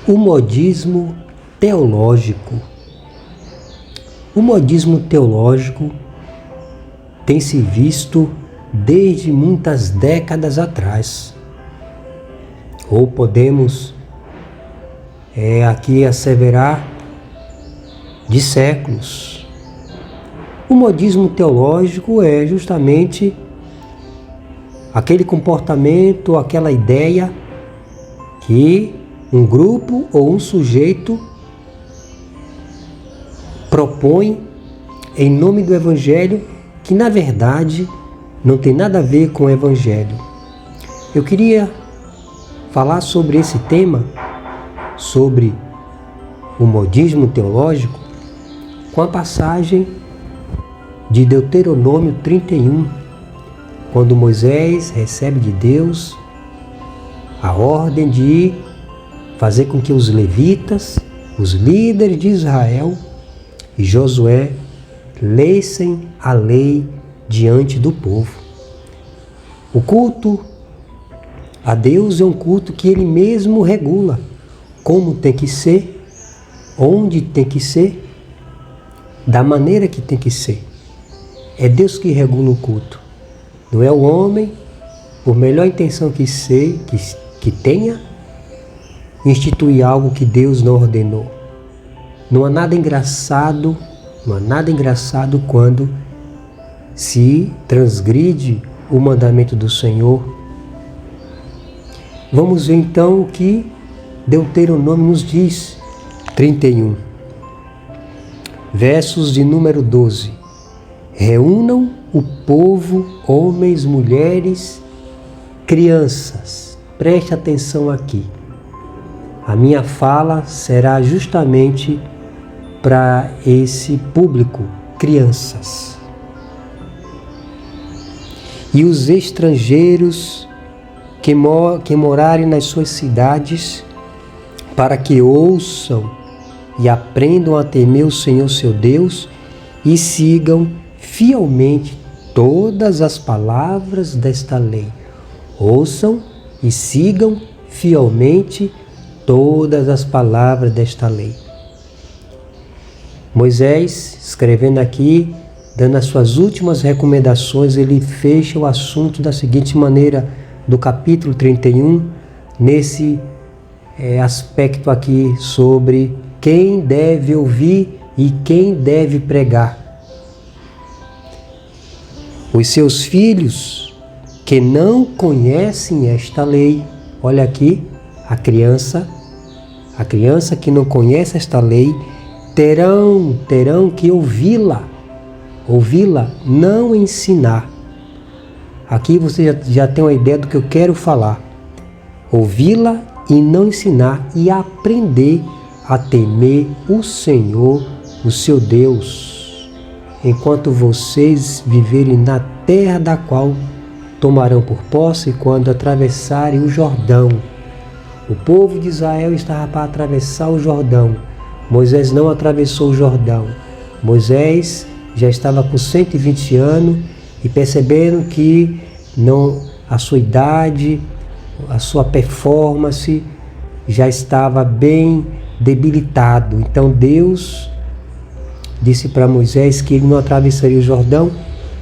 O modismo teológico. O modismo teológico tem se visto desde muitas décadas atrás. Ou podemos aqui asseverar de séculos. O modismo teológico é justamente aquele comportamento, aquela ideia que um grupo ou um sujeito propõe em nome do Evangelho, que na verdade não tem nada a ver com o Evangelho. Eu queria falar sobre esse tema, sobre o modismo teológico, com a passagem de Deuteronômio 31, quando Moisés recebe de Deus a ordem de fazer com que os levitas, os líderes de Israel e Josué lessem a lei diante do povo. O culto a Deus é um culto que Ele mesmo regula como tem que ser, onde tem que ser, da maneira que tem que ser. É Deus que regula o culto. Não é o homem, por melhor intenção que tenha, instituir algo que Deus não ordenou. Não há nada engraçado quando se transgride o mandamento do Senhor. Vamos ver então o que Deuteronômio nos diz, 31, versos de número 12. Reúnam o povo, homens, mulheres, crianças. Preste atenção aqui. A minha fala será justamente para esse público, crianças. E os estrangeiros que morarem nas suas cidades, para que ouçam e aprendam a temer o Senhor seu Deus e sigam fielmente todas as palavras desta lei. Ouçam e sigam fielmente todas as palavras desta lei. Moisés, escrevendo aqui, dando as suas últimas recomendações, ele fecha o assunto da seguinte maneira, do capítulo 31, nesse aspecto aqui sobre quem deve ouvir e quem deve pregar. Os seus filhos que não conhecem esta lei, olha aqui, a criança que não conhece esta lei, terão que ouvi-la, não ensinar. Aqui você já tem uma ideia do que eu quero falar. Ouvi-la e não ensinar, e aprender a temer o Senhor, o seu Deus, enquanto vocês viverem na terra da qual tomarão por posse quando atravessarem o Jordão. O povo de Israel estava para atravessar o Jordão. Moisés não atravessou o Jordão. Moisés já estava com 120 anos e percebendo que a sua idade, a sua performance já estava bem debilitado. Então Deus disse para Moisés que ele não atravessaria o Jordão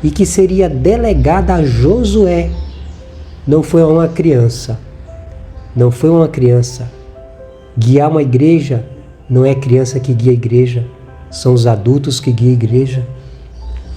e que seria delegado a Josué. Não foi uma criança. Guiar uma igreja não é criança que guia a igreja, são os adultos que guiam a igreja.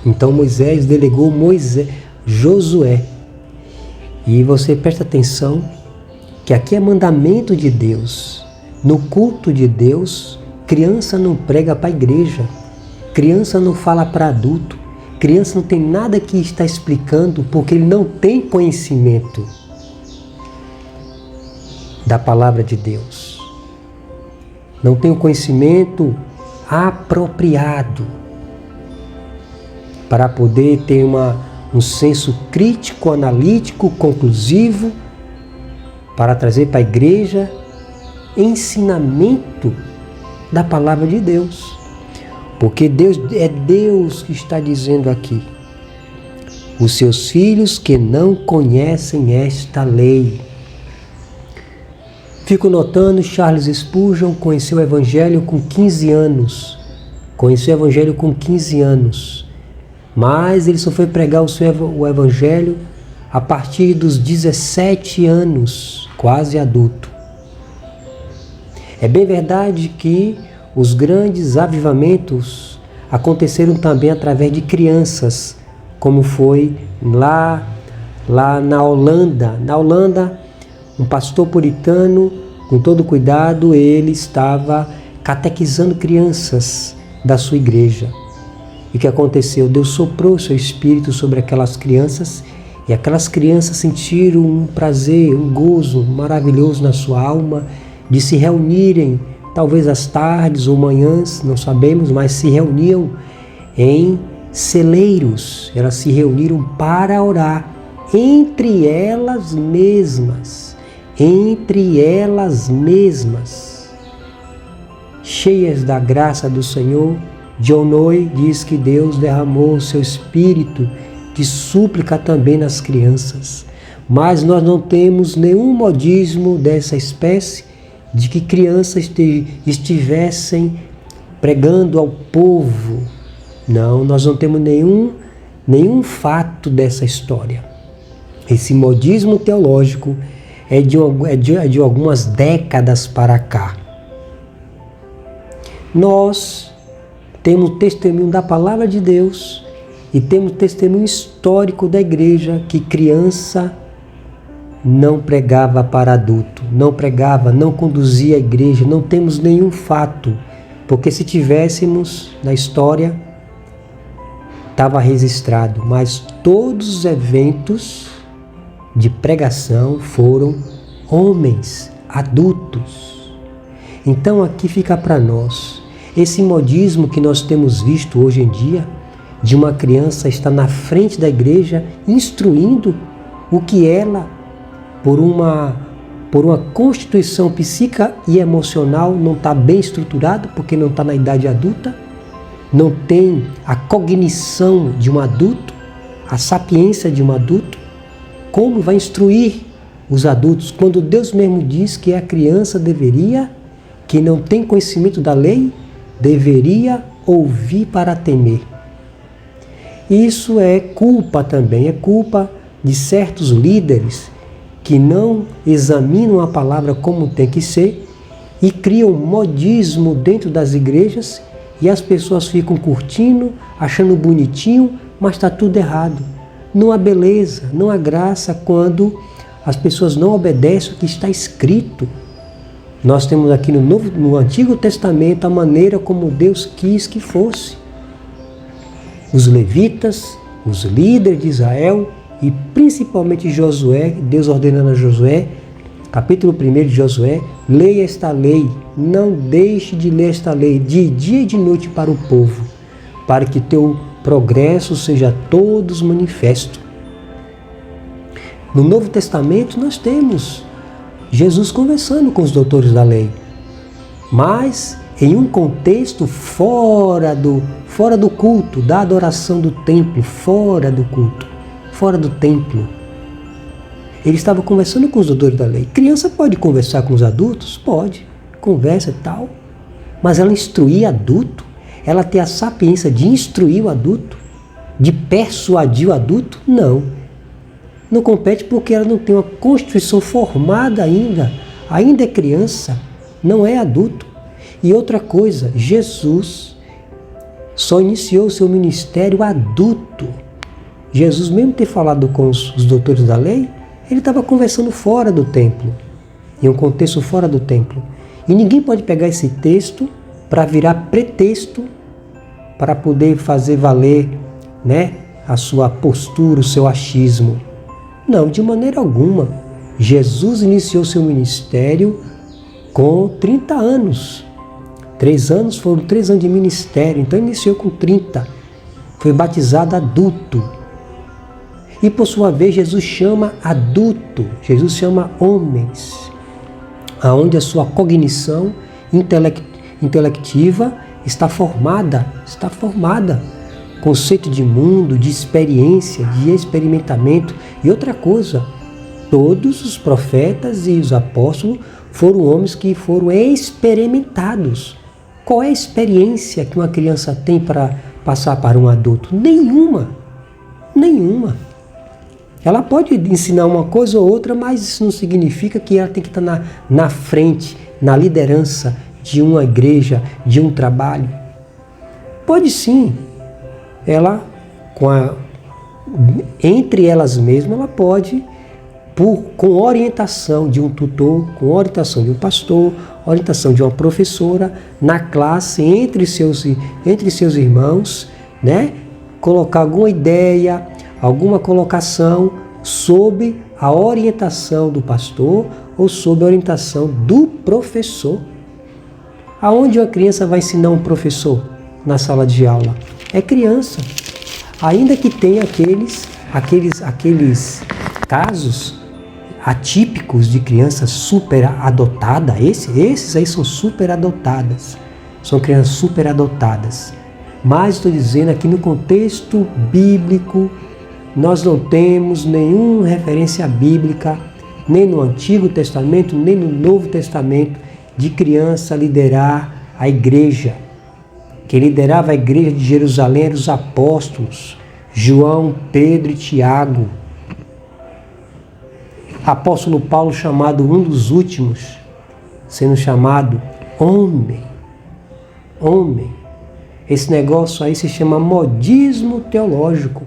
Então Moisés delegou Josué. E você presta atenção que aqui é mandamento de Deus. No culto de Deus, criança não prega para a igreja, criança não fala para adulto, criança não tem nada que está explicando porque ele não tem conhecimento da palavra de Deus. Não tem o conhecimento apropriado para poder ter um senso crítico, analítico, conclusivo, para trazer para a igreja ensinamento da palavra de Deus. Porque é Deus que está dizendo aqui: os seus filhos que não conhecem esta lei. Fico notando, Charles Spurgeon conheceu o Evangelho com 15 anos. Conheceu o Evangelho com 15 anos. Mas ele só foi pregar o Evangelho a partir dos 17 anos, quase adulto. É bem verdade que os grandes avivamentos aconteceram também através de crianças, como foi lá na Holanda. Na Holanda, um pastor puritano, com todo cuidado, ele estava catequizando crianças da sua igreja. E o que aconteceu? Deus soprou o seu espírito sobre aquelas crianças e aquelas crianças sentiram um prazer, um gozo maravilhoso na sua alma de se reunirem, talvez às tardes ou manhãs, não sabemos, mas se reuniam em celeiros. Elas se reuniram para orar entre elas mesmas, cheias da graça do Senhor. John Noy diz que Deus derramou o seu espírito de súplica também nas crianças. Mas nós não temos nenhum modismo dessa espécie de que crianças estivessem pregando ao povo. Não, nós não temos nenhum fato dessa história. Esse modismo teológico é de algumas décadas para cá. Nós temos testemunho da palavra de Deus e temos testemunho histórico da igreja que criança não pregava para adulto, não conduzia a igreja. Não temos nenhum fato, porque se tivéssemos na história, estava registrado, mas todos os eventos de pregação foram homens, adultos. Então aqui fica para nós esse modismo que nós temos visto hoje em dia, de uma criança estar na frente da igreja instruindo o que ela, por uma constituição psíquica e emocional, não está bem estruturado, porque não está na idade adulta, não tem a cognição de um adulto, a sapiência de um adulto. Como vai instruir os adultos, quando Deus mesmo diz que a criança que não tem conhecimento da lei, deveria ouvir para temer? Isso é culpa também, é culpa de certos líderes que não examinam a palavra como tem que ser e criam modismo dentro das igrejas e as pessoas ficam curtindo, achando bonitinho, mas está tudo errado. Não há beleza, não há graça quando as pessoas não obedecem o que está escrito. Nós temos aqui no Antigo Testamento a maneira como Deus quis que fosse. Os levitas, os líderes de Israel e principalmente Josué, Deus ordenando a Josué, capítulo 1 de Josué, leia esta lei, não deixe de ler esta lei de dia e de noite para o povo, para que teu progresso seja a todos manifesto. No Novo Testamento nós temos Jesus conversando com os doutores da lei, mas em um contexto fora do culto, da adoração do templo, fora do culto, fora do templo. Ele estava conversando com os doutores da lei. Criança pode conversar com os adultos? Pode, conversa e tal, mas ela instruir adulto, ela ter a sapiência de instruir o adulto, de persuadir o adulto? Não compete, porque ela não tem uma constituição formada ainda é criança, não é adulto. E outra coisa, Jesus só iniciou o seu ministério adulto. Jesus, mesmo ter falado com os doutores da lei, ele estava conversando fora do templo, em um contexto fora do templo. E ninguém pode pegar esse texto para virar pretexto para poder fazer valer, a sua postura, o seu achismo. Não, de maneira alguma. Jesus iniciou seu ministério com 30 anos. 3 anos foram 3 anos de ministério, então iniciou com 30. Foi batizado adulto. E por sua vez, Jesus chama adulto, Jesus chama homens, aonde a sua cognição intelectiva está formada. Conceito de mundo, de experiência, de experimentamento. E outra coisa, todos os profetas e os apóstolos foram homens que foram experimentados. Qual é a experiência que uma criança tem para passar para um adulto? Nenhuma. Nenhuma. Ela pode ensinar uma coisa ou outra, mas isso não significa que ela tem que estar na frente, na liderança de uma igreja, de um trabalho. Pode sim. Ela, entre elas mesmas, ela pode, com orientação de um tutor, com orientação de um pastor, orientação de uma professora, na classe, entre seus irmãos, né? Colocar alguma ideia, alguma colocação sob a orientação do pastor ou sob a orientação do professor. Aonde uma criança vai ensinar um professor? Na sala de aula. É criança. Ainda que tenha aqueles casos atípicos de crianças super adotadas, esses aí são super adotadas. São crianças super adotadas. Mas estou dizendo aqui no contexto bíblico, nós não temos nenhuma referência bíblica, nem no Antigo Testamento, nem no Novo Testamento, de criança liderar a igreja. Quem liderava a igreja de Jerusalém eram os apóstolos, João, Pedro e Tiago. Apóstolo Paulo, chamado um dos últimos, sendo chamado homem. Homem. Esse negócio aí se chama modismo teológico.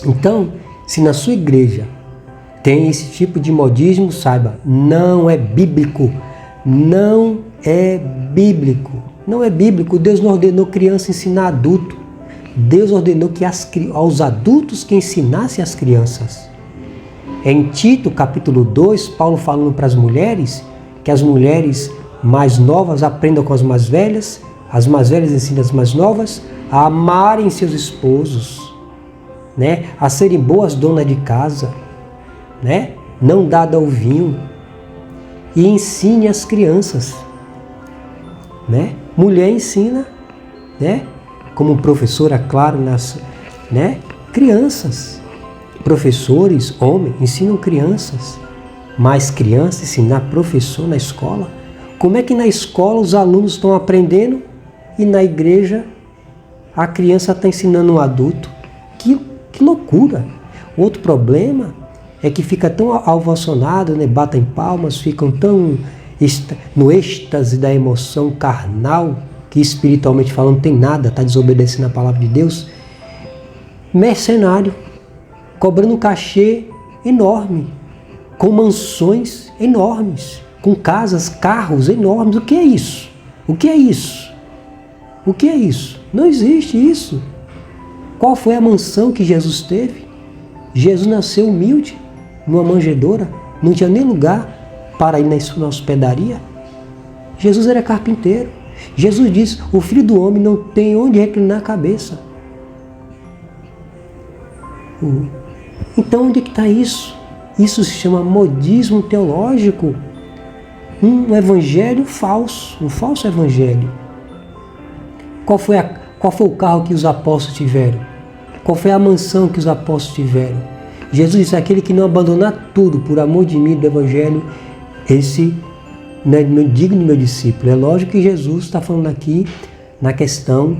Então, se na sua igreja tem esse tipo de modismo, saiba, não é bíblico. Não é bíblico. Não é bíblico. Deus não ordenou criança ensinar adulto. Deus ordenou que aos adultos que ensinassem as crianças. Em Tito, capítulo 2, Paulo falando para as mulheres, que as mulheres mais novas aprendam com as mais velhas ensinam as mais novas a amarem seus esposos, né? A serem boas donas de casa, né? Não dada ao vinho. E ensine as crianças, né? Mulher ensina, né? Como professora, claro, né? Crianças. Professores, homens, ensinam crianças. Mas criança ensinar professor na escola? Como é que na escola os alunos estão aprendendo e na igreja a criança está ensinando um adulto? Que loucura! Outro problema é que fica tão alvoroçado, né? Batem palmas, ficam tão no êxtase da emoção carnal, que espiritualmente falando tem nada, está desobedecendo a palavra de Deus. Mercenário, cobrando um cachê enorme, com mansões enormes, com casas, carros enormes. O que é isso? O que é isso? O que é isso? Não existe isso. Qual foi a mansão que Jesus teve? Jesus nasceu humilde, numa manjedoura, não tinha nem lugar para ir na hospedaria. Jesus era carpinteiro. Jesus disse, o Filho do Homem não tem onde reclinar a cabeça. Então onde é que está isso? Isso se chama modismo teológico. Um evangelho falso, um falso evangelho. Qual foi o carro que os apóstolos tiveram? Qual foi a mansão que os apóstolos tiveram? Jesus disse, aquele que não abandonar tudo por amor de mim, do evangelho, esse não é digno de meu discípulo. É lógico que Jesus está falando aqui na questão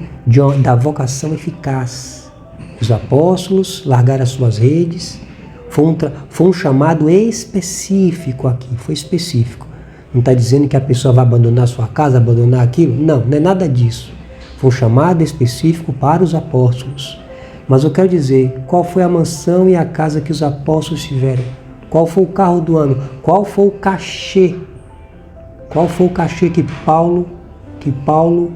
da vocação eficaz. Os apóstolos largaram as suas redes, foi um chamado específico aqui, foi específico. Não está dizendo que a pessoa vai abandonar sua casa, abandonar aquilo. Não, não é nada disso. Foi um chamado específico para os apóstolos. Mas eu quero dizer, qual foi a mansão e a casa que os apóstolos tiveram? Qual foi o carro do ano? Qual foi o cachê? Qual foi o cachê que Paulo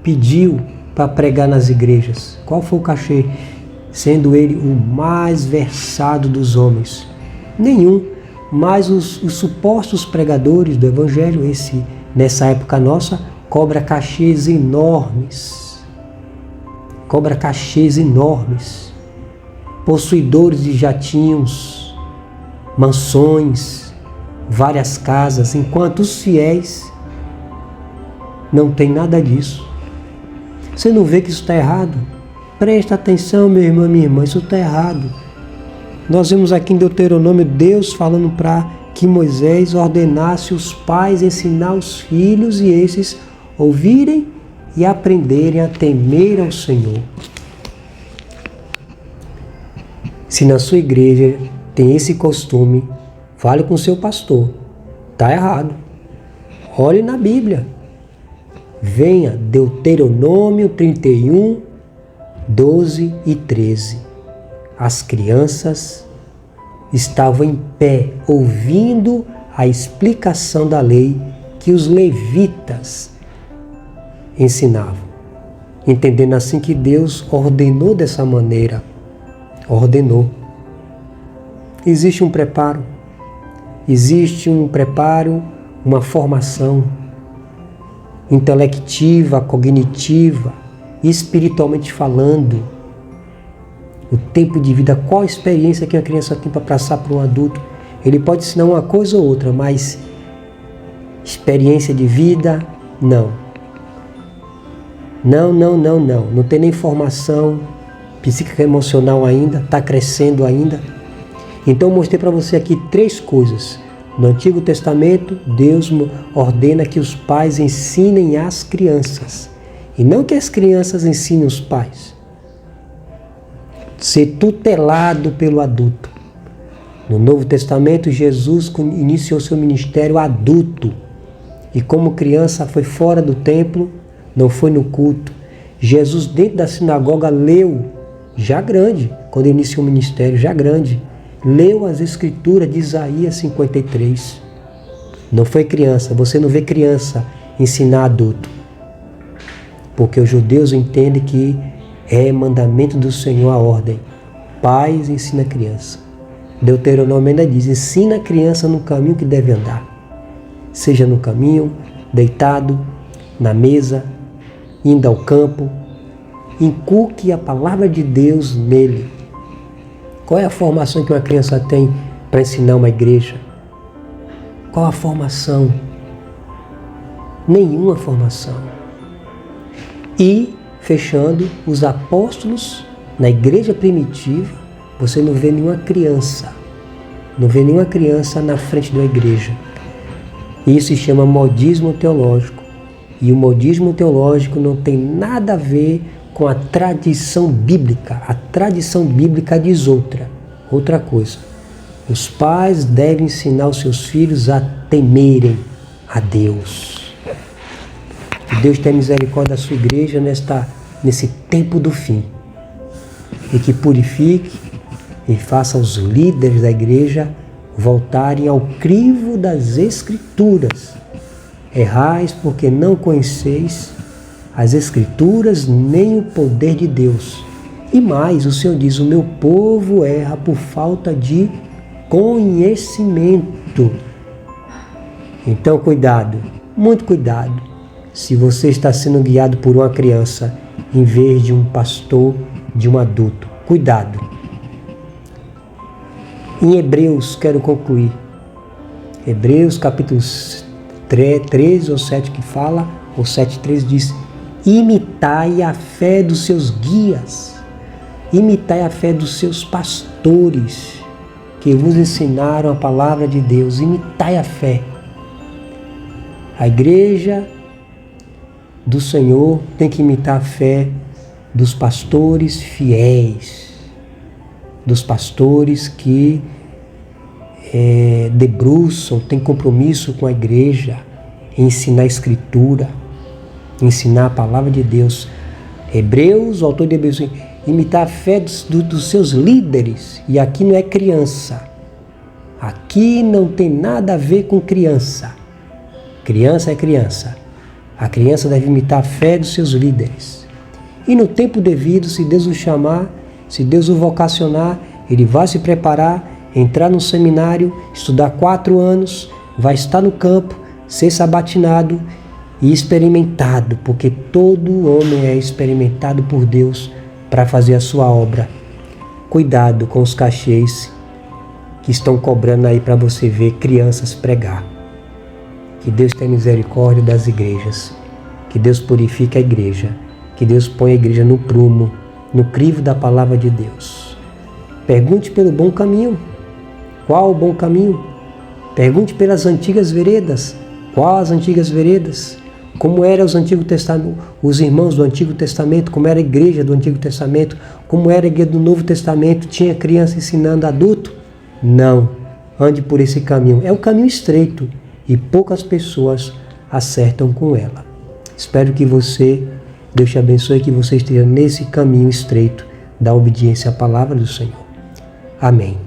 pediu para pregar nas igrejas? Qual foi o cachê? Sendo ele o mais versado dos homens. Nenhum. Mas os supostos pregadores do evangelho, nessa época nossa, cobra cachês enormes. Cobra cachês enormes. Possuidores de jatinhos, mansões, várias casas, enquanto os fiéis não tem nada disso. Você não vê que isso está errado? Presta atenção, meu irmão, minha irmã, isso está errado. Nós vemos aqui em Deuteronômio Deus falando para que Moisés ordenasse os pais ensinar os filhos e esses ouvirem e aprenderem a temer ao Senhor. Se na sua igreja tem esse costume, fale com o seu pastor. Está errado. Olhe na Bíblia. Venha, Deuteronômio 31, 12 e 13. As crianças estavam em pé, ouvindo a explicação da lei que os levitas ensinavam. Entendendo assim que Deus ordenou dessa maneira. Ordenou. Existe um preparo. Existe um preparo, uma formação intelectiva, cognitiva, espiritualmente falando. O tempo de vida, qual a experiência que a criança tem para passar para um adulto? Ele pode ensinar uma coisa ou outra, mas experiência de vida, não. Não tem nem formação psíquica e emocional ainda, está crescendo ainda. Então eu mostrei para você aqui 3 coisas. No Antigo Testamento, Deus ordena que os pais ensinem as crianças. E não que as crianças ensinem os pais. Ser tutelado pelo adulto. No Novo Testamento, Jesus iniciou seu ministério adulto. E como criança foi fora do templo, não foi no culto. Jesus dentro da sinagoga leu, já grande, quando iniciou o ministério, já grande. Leu as escrituras de Isaías 53. Não foi criança. Você não vê criança ensinar adulto. Porque os judeus entendem que é mandamento do Senhor a ordem. Pais ensina a criança. Deuteronômio ainda diz, ensina a criança no caminho que deve andar. Seja no caminho, deitado, na mesa, indo ao campo. Inculque a palavra de Deus nele. Qual é a formação que uma criança tem para ensinar uma igreja? Qual a formação? Nenhuma formação. E, fechando, os apóstolos, na igreja primitiva, você não vê nenhuma criança. Não vê nenhuma criança na frente de uma igreja. Isso se chama modismo teológico. E o modismo teológico não tem nada a ver com a tradição bíblica. A tradição bíblica diz outra coisa. Os pais devem ensinar os seus filhos a temerem a Deus. Que Deus tenha misericórdia da sua igreja nesse tempo do fim. E que purifique e faça os líderes da igreja voltarem ao crivo das Escrituras. Errais porque não conheceis as Escrituras nem o poder de Deus. E mais, o Senhor diz, o meu povo erra por falta de conhecimento. Então, cuidado, muito cuidado, se você está sendo guiado por uma criança em vez de um pastor, de um adulto. Cuidado. Em Hebreus, quero concluir. Hebreus capítulo 3 ou 7 que fala, ou 7:3 diz, imitai a fé dos seus guias, imitai a fé dos seus pastores, que vos ensinaram a palavra de Deus, imitai a fé. A igreja do Senhor tem que imitar a fé dos pastores fiéis, dos pastores que debruçam, têm compromisso com a igreja, ensinar a Escritura, ensinar a palavra de Deus. Hebreus, o autor de Hebreus, imitar a fé dos seus líderes. E aqui não é criança. Aqui não tem nada a ver com criança. Criança é criança. A criança deve imitar a fé dos seus líderes. E no tempo devido, se Deus o chamar, se Deus o vocacionar, ele vai se preparar, entrar no seminário, estudar 4 anos, vai estar no campo, ser sabatinado e experimentado, porque todo homem é experimentado por Deus para fazer a sua obra. Cuidado com os cachês que estão cobrando aí para você ver crianças pregar. Que Deus tenha misericórdia das igrejas, que Deus purifique a igreja, que Deus ponha a igreja no prumo, no crivo da palavra de Deus. Pergunte pelo bom caminho. Qual o bom caminho? Pergunte pelas antigas veredas. Qual as antigas veredas? Como eram os irmãos do Antigo Testamento, como era a igreja do Antigo Testamento, como era a igreja do Novo Testamento, tinha criança ensinando adulto? Não, ande por esse caminho. É um caminho estreito e poucas pessoas acertam com ela. Espero que Deus te abençoe, que você esteja nesse caminho estreito da obediência à palavra do Senhor. Amém.